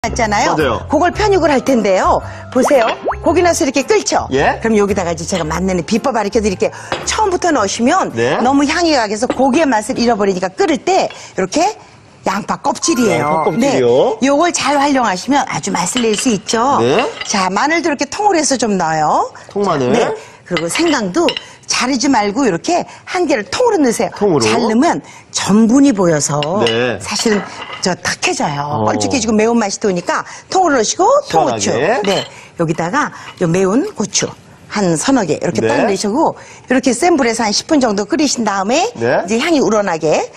있잖아요. 맞아요. 그걸 편육을 할 텐데요. 보세요. 고기 넣어서 이렇게 끓죠? 예. 그럼 여기다가 이제 제가 만드는 비법 가르쳐 드릴게요. 처음부터 넣으시면 네. 너무 향이 강해서 고기의 맛을 잃어버리니까 끓일 때 이렇게 양파 껍질이에요. 양파 껍질이요? 네. 요걸 잘 활용하시면 아주 맛을 낼 수 있죠. 네. 자, 마늘도 이렇게 통으로 해서 좀 넣어요. 통마늘. 네. 그리고 생강도 자르지 말고 이렇게 한 개를 통으로 넣으세요. 통으로? 잘 넣으면 전분이 보여서 네. 사실은 저 탁해져요. 뻘쭉해지고 매운맛이 도니까 통으로 넣으시고 통후추. 시원하게. 네. 여기다가 요 매운 고추 한 서너 개 이렇게 네. 딱 넣으시고 이렇게 센 불에서 한 10분 정도 끓이신 다음에 네. 이제 향이 우러나게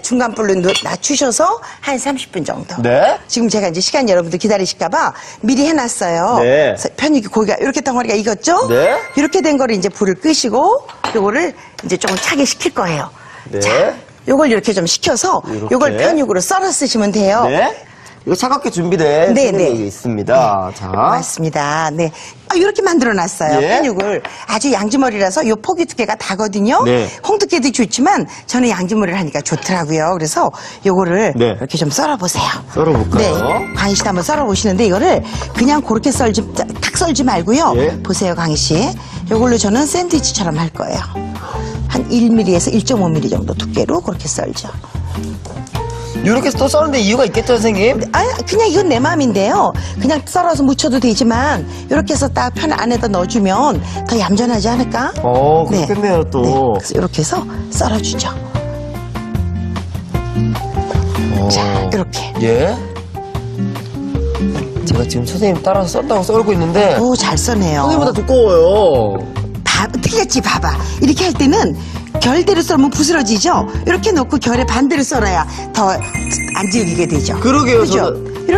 중간 불로 낮추셔서 한 30분 정도. 네. 지금 제가 이제 시간 여러분들 기다리실까봐 미리 해놨어요. 네. 그래서 편육이 고기가 이렇게 덩어리가 익었죠? 네. 이렇게 된 거를 이제 불을 끄시고 요거를 이제 조금 차게 식힐 거예요. 네. 자, 요걸 이렇게 좀 식혀서 이렇게. 요걸 편육으로 썰어 쓰시면 돼요. 네. 이거 차갑게 준비된 네, 편육이 네. 있습니다. 자. 맞습니다. 네. 이렇게 만들어놨어요. 예. 편육을. 아주 양지머리라서 요 포기 두께가 다거든요. 네. 홍두깨도 좋지만 저는 양지머리를 하니까 좋더라고요. 그래서 요거를 네. 이렇게 좀 썰어보세요. 썰어볼까요? 네. 광희 씨도 한번 썰어보시는데 이거를 그냥 그렇게 탁 썰지 말고요. 예. 보세요, 광희 씨. 요걸로 저는 샌드위치처럼 할 거예요. 한 1mm에서 1.5mm 정도 두께로 그렇게 썰죠. 이렇게 또 써는데 이유가 있겠죠, 선생님? 그냥 이건 내 마음인데요. 그냥 썰어서 묻혀도 되지만 이렇게 해서 딱 편 안에다 넣어주면 더 얌전하지 않을까? 그렇겠네요, 또. 네. 그래서 이렇게 해서 썰어주죠. 자, 이렇게. 예. 제가 지금 선생님 따라서 썬다고 썰고 있는데 오, 잘 써네요. 선생님보다 두꺼워요. 틀렸지, 봐봐. 이렇게 할 때는 결대로 썰면 부스러지죠? 이렇게 놓고 결에 반대로 썰어야 더 안 질기게 되죠. 그러게요, 그죠?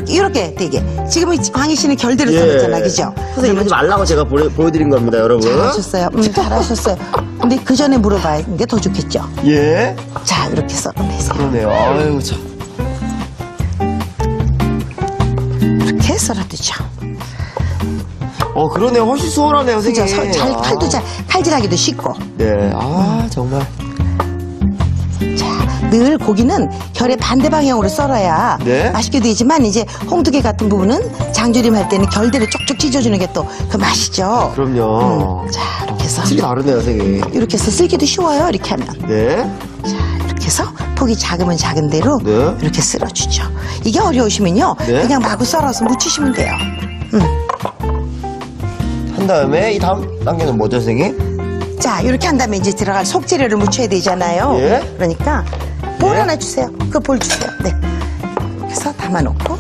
이렇게 되게. 지금은 광희 씨는 결대로 예. 썰었잖아, 그죠? 선생님 하지 말라고 제가 보여드린 겁니다, 여러분. 잘하셨어요. 잘하셨어요. 근데 그 전에 물어봐야 게 더 좋겠죠? 예. 자, 이렇게 썰어내세요. 그러네요. 아유, 참. 이렇게 썰어두죠. 그러네요. 훨씬 수월하네요, 그죠? 선생님. 칼도 칼질하기도 쉽고. 네. 정말. 자, 늘 고기는 결의 반대 방향으로 썰어야 네. 맛있게 되지만 이제 홍두깨 같은 부분은 장조림할 때는 결대로 쪽쪽 찢어주는 게 또 그 맛이죠. 그럼요. 자, 이렇게 해서. 질이 다르네요, 선생님. 이렇게 해서 쓸기도 쉬워요, 이렇게 하면. 네. 자, 이렇게 해서 폭이 작으면 작은 대로 네. 이렇게 쓸어주죠. 이게 어려우시면요. 네. 그냥 마구 썰어서 묻히시면 돼요. 한 다음에 이 다음 단계는 뭐죠, 선생님? 자, 이렇게 한 다음에 이제 들어갈 속재료를 묻혀야 되잖아요. 예. 그러니까 볼 예. 하나 주세요. 그 볼 주세요. 네. 이렇게 해서 담아놓고.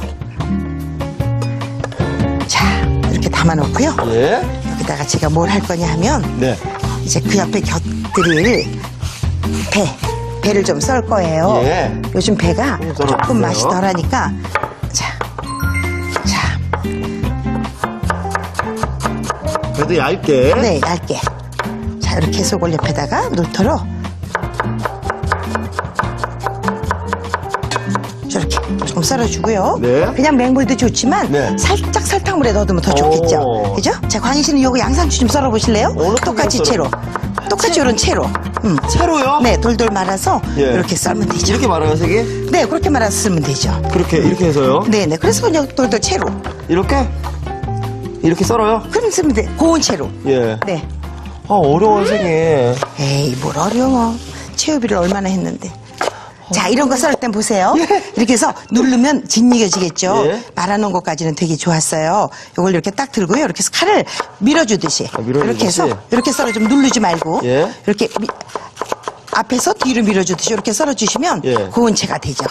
자, 이렇게 담아놓고요. 예. 여기다가 제가 뭘 할 거냐 하면 네. 이제 그 옆에 곁들일 배를 좀 썰 거예요. 예. 요즘 배가 썰어주세요. 조금 맛이 덜하니까 자, 그래도 얇게. 네, 얇게. 자, 이렇게 속을 옆에다가 놀토로 저렇게 조금 썰어주고요. 네. 그냥 맹물도 좋지만 네. 살짝 설탕물에 넣어두면 더 좋겠죠. 오. 그죠? 자, 광희 씨는 요거 양상추 좀 썰어보실래요? 똑같이 채로. 똑같이 이런 채로. 채로요? 네, 돌돌 말아서 예. 이렇게 썰면 되죠. 이렇게 말아요, 선생님? 네, 그렇게 말아서 쓰면 되죠. 이렇게 해서요? 네, 네. 그래서 그냥 돌돌 채로. 이렇게? 이렇게 썰어요? 그럼 쓰면 돼. 고운 채로. 예. 네. 어려워요, 선생님. 에이, 뭘 어려워. 채우비를 얼마나 했는데. 자, 이런 거 썰 땐 보세요. 이렇게 해서 누르면 짓이겨지겠죠. 예. 말아놓은 것까지는 되게 좋았어요. 이걸 이렇게 딱 들고요. 이렇게 해서 칼을 밀어주듯이. 밀어주듯이. 이렇게 해서 이렇게 썰어 좀 누르지 말고. 예. 이렇게 앞에서 뒤로 밀어주듯이 이렇게 썰어주시면 예. 고운 채가 되죠.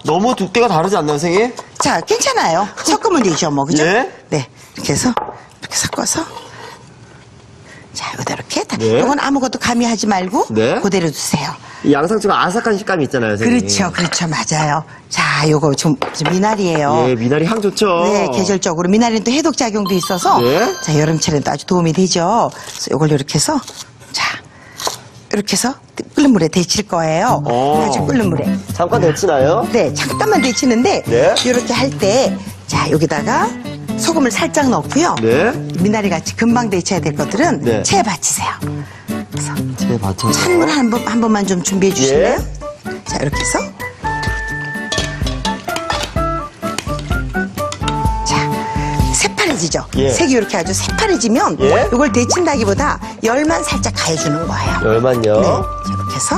너무 두께가 다르지 않나요, 선생님? 자, 괜찮아요. 섞으면 되죠, 뭐, 그죠? 예. 네. 이렇게 해서, 이렇게 섞어서. 자, 여기다 이렇게. 네. 이건 아무것도 가미하지 말고, 네. 그대로 두세요. 이 양상추가 아삭한 식감이 있잖아요, 선생님. 그렇죠, 맞아요. 자, 요거 좀 미나리예요. 예, 미나리 향 좋죠? 네, 계절적으로. 미나리는 또 해독작용도 있어서, 네. 자, 여름철에도 아주 도움이 되죠. 그래서 요걸 이렇게 해서, 자, 이렇게 해서 끓는 물에 데칠 거예요. 아주 끓는 물에. 잠깐 데치나요? 네, 잠깐만 데치는데 네. 이렇게 할 때 자, 여기다가 소금을 살짝 넣고요. 네. 미나리 같이 금방 데쳐야 될 것들은 네. 채에 받치세요. 제 받쳐. 찬물 한 번만 좀 준비해 주실래요? 자, 이렇게 해서 새파래지죠? 예. 색이 이렇게 아주 새파래지면 예. 이걸 데친다기보다 열만 살짝 가해주는 거예요. 열만요. 네. 자, 이렇게 해서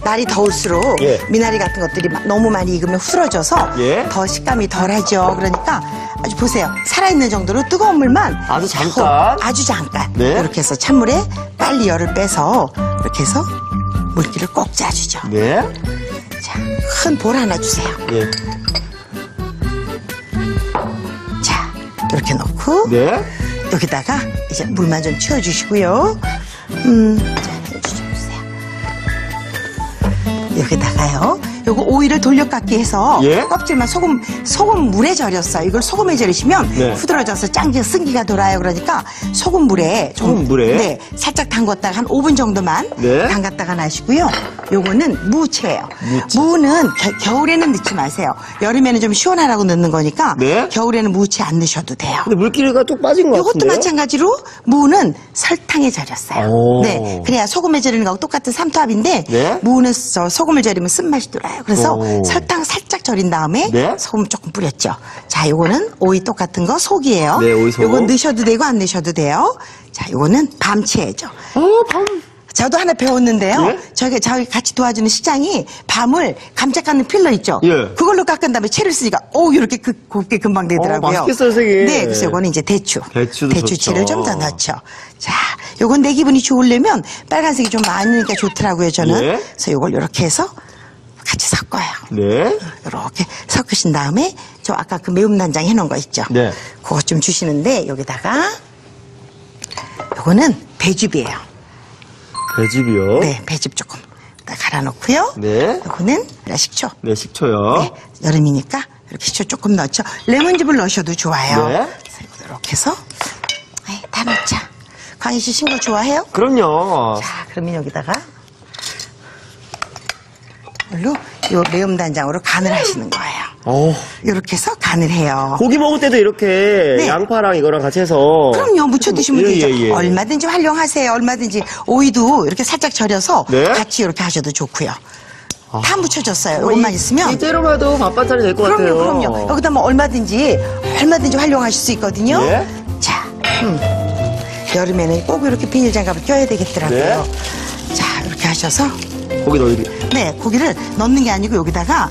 날이 더울수록 예. 미나리 같은 것들이 너무 많이 익으면 후들어져서 예. 더 식감이 덜하죠. 그러니까 아주 보세요. 살아있는 정도로 뜨거운 물만 아주 잠깐. 아주 잠깐 네. 이렇게 해서 찬물에 빨리 열을 빼서 이렇게 해서 물기를 꼭 짜주죠. 네. 자, 큰 볼 하나 주세요. 예. 자, 이렇게 넣고 네. 여기다가 이제 물만 좀 채워주시고요. 자, 해주세요. 여기다가요. 요거 오이를 돌려깎기 해서 예? 껍질만 소금 물에 절였어요. 이걸 소금에 절이시면 네. 후들어져서 짱게 쓴기가 돌아요. 그러니까 소금 물에 네, 살짝 담갔다가 한 5분 정도만 네. 담갔다가 놔시고요. 요거는 무채예요. 무는 겨울에는 넣지 마세요. 여름에는 좀 시원하라고 넣는 거니까 네. 겨울에는 무채 안 넣으셔도 돼요. 근데 물기가 뚝 빠진 것 이것도 같은데요? 마찬가지로 무는 설탕에 절였어요. 오. 네, 그래야 소금에 절이는 거하고 똑같은 삼투압인데 네. 무는 소금을 절이면 쓴맛이 돌아요. 그래서 오. 설탕 살짝 절인 다음에 네. 소금 조금 뿌렸죠. 자, 요거는 오이 똑같은 거 속이에요. 네, 오이 속. 요거 넣으셔도 되고 안 넣으셔도 돼요. 자, 요거는 밤채죠. 밤. 저도 하나 배웠는데요. 네? 저희 같이 도와주는 시장이 밤을 감짝 깎는 필러 있죠. 예. 그걸로 깎은 다음에 채를 쓰니까 이렇게 곱게 금방 되더라고요. 맛있겠어요, 선생님. 네, 그래서 요거는 이제 대추도 대추채를 좋죠. 좀 더 넣죠. 자, 요건 내 기분이 좋으려면 빨간색이 좀 많으니까 좋더라고요, 저는. 예. 그래서 요걸 이렇게 해서 같이 섞어요. 네. 이렇게 섞으신 다음에 저 아까 그 매운 단장 해놓은 거 있죠. 네. 그거 좀 주시는데 여기다가 요거는 배즙이에요. 배즙이요? 네, 배즙 조금 갈아 놓고요. 네. 요거는 식초. 네, 식초요. 네, 여름이니까 이렇게 식초 조금 넣죠. 레몬즙을 넣으셔도 좋아요. 네. 그래서 이렇게 해서 다 넣자. 광희 씨 신거 좋아해요? 그럼요. 자, 그러면 여기다가 이걸로 요 매운 단장으로 간을 하시는 거예요. 이렇게 해서 간을 해요. 고기 먹을 때도 이렇게 네. 양파랑 이거랑 같이 해서. 그럼요, 무쳐 드시면 예, 되죠. 예, 예. 얼마든지 활용하세요. 얼마든지 오이도 이렇게 살짝 절여서 네. 같이 이렇게 하셔도 좋고요. 다 묻혀졌어요. 이것만 있으면. 이대로 해도 밥반찬이 될 것 같아요. 그럼요. 여기다 뭐 얼마든지 활용하실 수 있거든요. 네. 자, 여름에는 꼭 이렇게 비닐장갑을 껴야 되겠더라고요. 네. 자, 이렇게 하셔서 고기 넣어야 네, 고기를 넣는 게 아니고 여기다가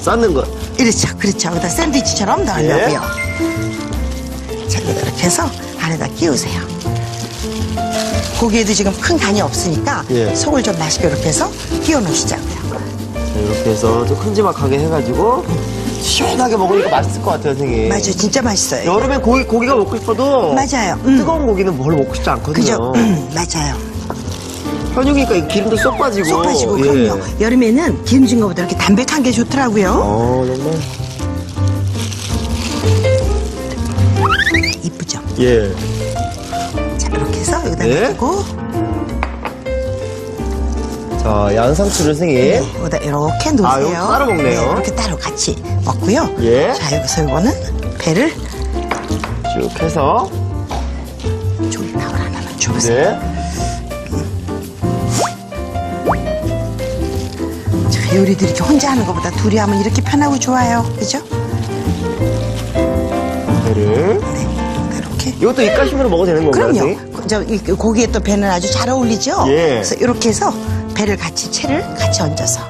쌓는 거. 그렇죠. 여기다 샌드위치처럼 넣으려고요. 자, 이렇게 해서 안에다 끼우세요. 고기에도 지금 큰 간이 없으니까 예. 속을 좀 맛있게 이렇게 해서 끼워 놓으시자고요. 자, 이렇게 해서 좀 큼지막하게 해가지고 시원하게 먹으니까 맛있을 것 같아요, 선생님. 맞아요. 진짜 맛있어요. 여름에 고기가 먹고 싶어도 맞아요. 뜨거운 고기는 별로 먹고 싶지 않거든요. 그죠? 맞아요. 현육이니까 이 기름도 쏙 빠지고. 쏙 빠지고, 예. 그럼요. 여름에는 기름진 것보다 이렇게 담백한 게 좋더라고요. 정말. 이쁘죠? 예. 자, 이렇게 해서 여기다 네. 넣고, 자, 양상추를 선생님. 여기다 이렇게 놓으세요. 아, 이거 따로 먹네요. 네, 이렇게 따로 같이 먹고요. 예. 자, 여기서 이거는 배를 쭉 해서. 조리타올 하나만 줘보세요. 네. 자, 요리도 이렇게 혼자 하는 것보다 둘이 하면 이렇게 편하고 좋아요. 그죠? 배를. 네, 이렇게. 이것도 입가심으로 먹어도 되는 건가요? 그럼요. 선생님? 이 고기에 또 배는 아주 잘 어울리죠? 예. 그래서 이렇게 해서 채를 같이 얹어서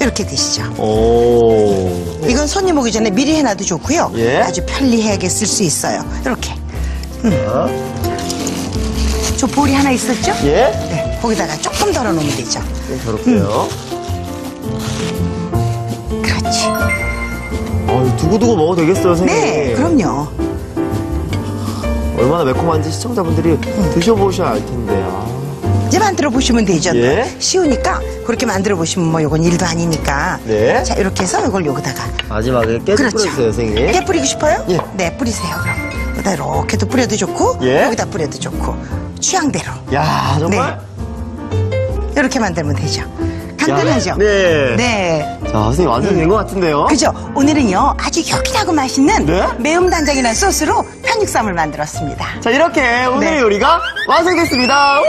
이렇게 드시죠. 오. 이건 손님 오기 전에 미리 해놔도 좋고요. 예. 아주 편리하게 쓸 수 있어요. 이렇게. 저 볼이 하나 있었죠? 예? 네, 거기다가 조금 덜어 놓으면 되죠. 저렇게요. 그렇지. 두고두고 먹어도 되겠어요, 선생님. 네, 그럼요. 얼마나 매콤한지 시청자분들이 드셔보셔야 알 텐데. 이제 만들어 보시면 되죠. 예. 쉬우니까 그렇게 만들어 보시면 뭐 이건 일도 아니니까. 네. 자, 이렇게 해서 이걸 여기다가. 마지막에 깨 그렇죠. 뿌려주세요, 선생님. 깨 뿌리고 싶어요? 예. 네, 뿌리세요, 그럼. 여기다 이렇게도 뿌려도 좋고, 예. 여기다 뿌려도 좋고, 취향대로. 야, 정말. 이렇게 만들면 되죠. 간단하죠? 야, 네. 네. 자, 선생님 완성된 것 같은데요? 그죠? 오늘은요, 아주 혁기나고 맛있는 네? 매운 단장이라는 소스로 편육쌈을 만들었습니다. 자, 이렇게 오늘의 네. 요리가 완성됐습니다. 우!